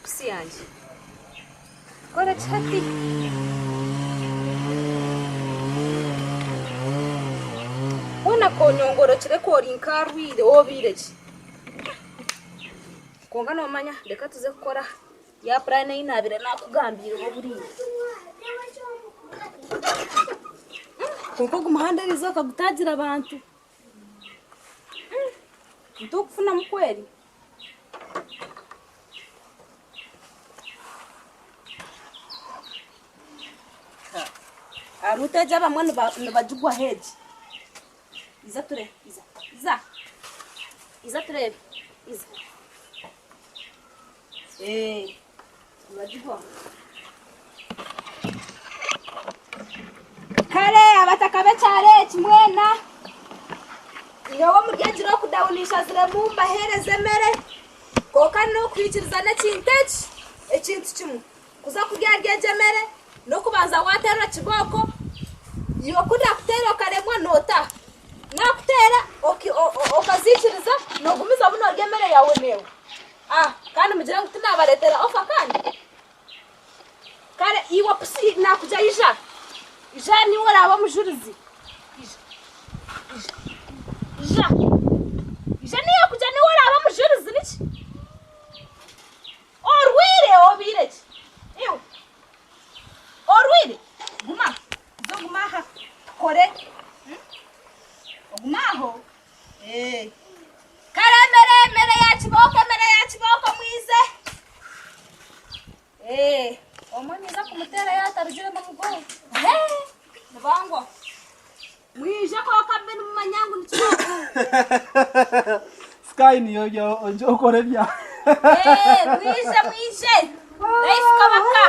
pusi yanjye kora chati ona konyongoro chire kori inkarwire obireki konga no manya reka tuze gukora ya plan y'inabire nakugambira ho buriye kuko gumuhanda rizo kagutagira abantu ndokufuna mukweli aruteja bamwe nibajugwa heji iza ture iza ture iza nibajugwa kare abataka becare kimwena iyo muryanjiro kudawunisha zire mu mahereze mere koka no kwikiriza na kintechi ekintu kimwe kuza kuryaryeje mere no kubanza watera kiboko iyo kuda kutera karemwa nota nakutera okazikiriza no gumiza buno ryemere yawe newe kandi mujira ngutina baretera ofa kandi kare iwa pusi nakuja ija ni wala aba mujurizi ija ni yakuja ni wala aba mujurizi niki orwire obireki iyo orwire guma ha kore ogumaho kare mere ya kiboko mwize omwani za kumutera ya tarjure mu mugongo nabango mwije ko kabene mu manyangu ni kiboko sky ni yo onjo kore bya mwije life kabaka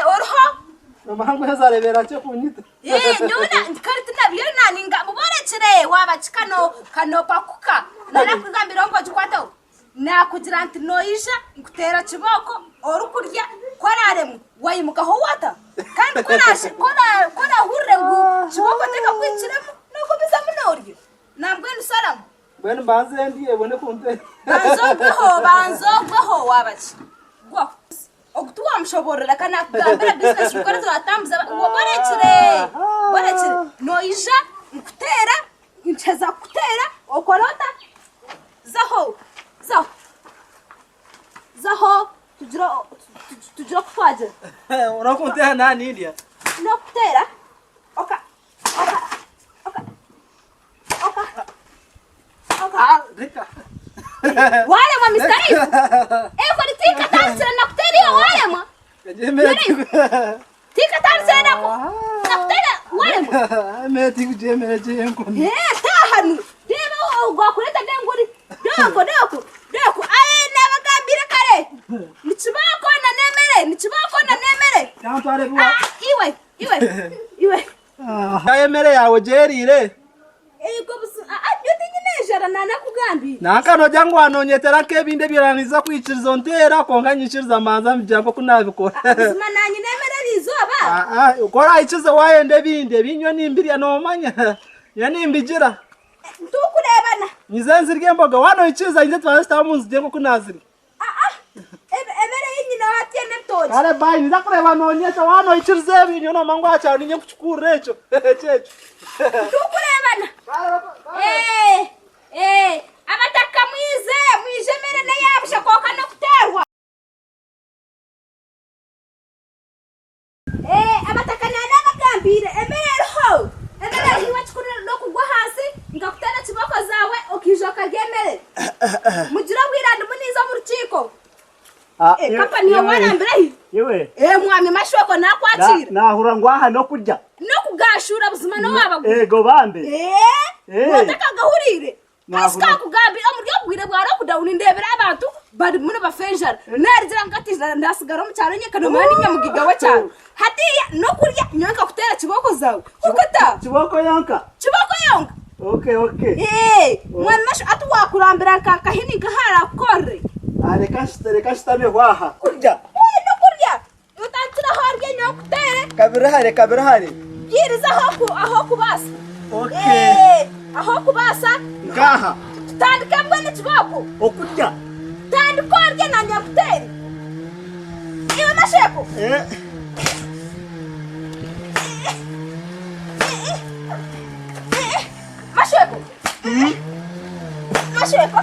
orho Mamangu yazarebera cyo kunyita. Nyona ndikaritina byona ninga muborekere wabachikano kano pakuka. Nana kugambira ngo jikwato. Nakugira nti noisha ngutera kiboko orukurya kwararemu wayimuka ho wata. Kandi kora hurre ngu kiboko teka kwinchiremo nuko biza munoryo. Nambwe nusalamu. Bwene mbanze ndiye bone kunte. Banzogweho wabachi. Gwa okutuwa mshoborera kana kugambira business ukora turatambuza borekire noija nkutera ncheza kutera okorota zaho tujira kutwaje urakunte nani india no kutera oka rika wale mwa mistari kwa tika tansa na kutera wale mwa tika tansa na kutera wale mwa meti kujeme nkoni tahanu demo ugwa kuleta denguri doko nabagambira kare nichibako na nemere cyantware bwa iwe yemere yawe jerire ego busu yotinyinejara nana kugambi nakano jangu anonyetera kebinde biraniza kwicirizo ntera konganyishiriza manza mjango kunabikora buzima nanyi nemere rizoba ukora ikize wayende binde binyo nimbiriya nomanya yanimbigira ntukurebana nyizenzi ryemboga wano ikiza inde twasta munzi dengo kunaziri emere yinyina watene mtoji kare bayi ndakureba nonyesha wano ikirize binyo no mangwa cha ninye kuchukura echo checho ntukurebana amataka mwize mere na yabusha koka no kuterwa amataka nana bagambire emere hiwa chikurira no kugwa hasi ngakutana kiboko zawe okijoka gemere mugira wirande muniza mu rukiko kapani yo warambira yewe mwami mashoko nakwakira nahura ngwaha no kurya no kugashura buzima no wabagu ego bambe wataka gahurire asika kugambira umuryo bwire bwara kudawuni ndebera abantu bari muno bafenjara narizira ngatiza ndasigara mu cyaro nyekano mani nyamugiga wa cyaro hatiya no kurya nyanka kutera kiboko zawe ukata kiboko yanka okay mwami masho atu wakurambira kakahini gahara kore reka shitame waha kurya no kurya utantira harye nyokutere kabira hare yiriza aho kubasa aho kubasa ngaha tandika mbone kiboko okurya tandikorye na nyakuteri Masheko. Masheko. Masheko.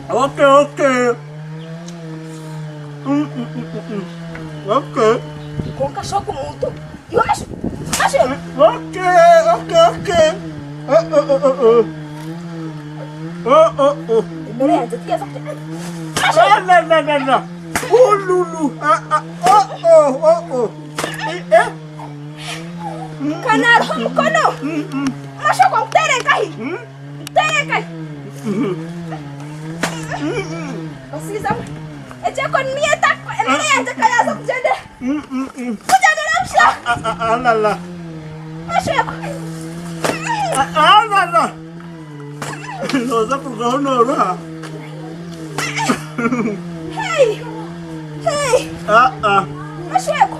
Okay. Okay. Konka shoko muito. Yo Masheko. Okay. Imbere yanjye tugeza kute. No. Ululu. Kanaro mkono. Masheko mterekahi. Mterekahi. Osiza. Echeko nieta. Imbere yanjye kayaza kujende. Kujende namsha. Alala. Masheko. Alala. Noza kugonora. Hey. Masheko.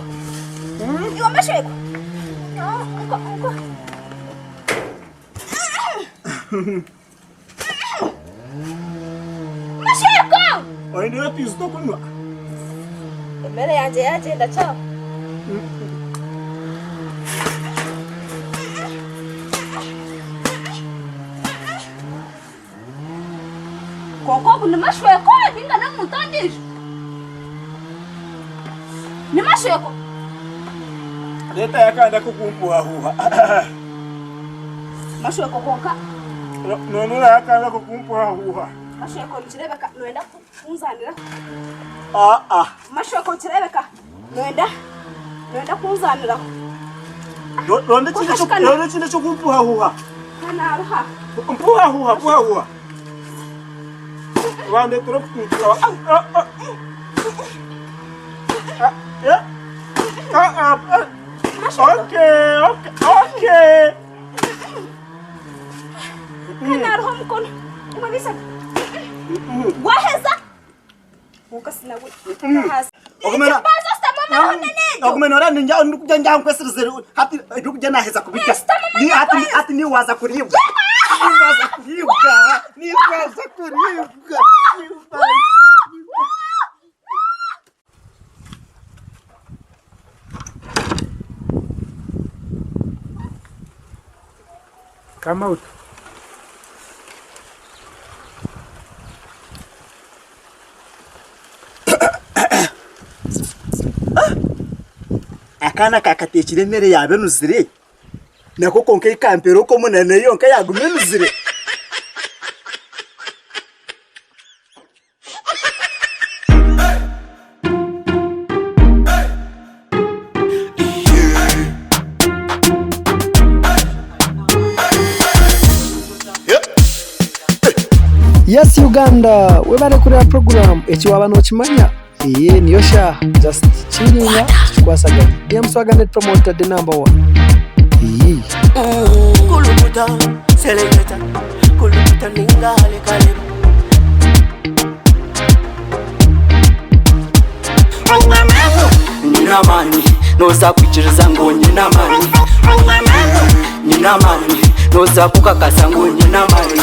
Yo Masheko. Unko. Masheko. Waende pisto kunwa. Imbere yanjye yagenda cyane. Koko ni Masheko dinga na mutandisha. Ni Masheko. Leta yakanda kukumpuha huha. Masheko konka. Nonura yakanda kukumpuha huha. Masheko nchirebeka noenda kunzanira. Masheko nchirebeka noenda kunzanira. Ronde chinde chokumpuha huha. Kana roha. Puha huha. Wande trokumpuha. Okay. Kana roha mkono. Umabisa. Waheza. Ukasina waheza. Ogumena. Bazo sta mama unene. Ogumena ora ninja ndukujanja kwesizere hati ndukujana heza kubika. Ni hati ni waza kuribwa. Ni waza kuribwa. Come out. Akana kakatekire mere yabe nuzire. Nako konke ikampero ko munene yonka yagume nuzire. Yes Uganda, we bari kureba program ekiwaba no kimanya. Niyo sha just chilling kwasagati. DM Swaganet promoter the number 1. Kulubuta selector kulubuta ningale kale. Nina mani noza kuchiriza ngo nina mani. Nina mani noza kukakasa ngo nina mani.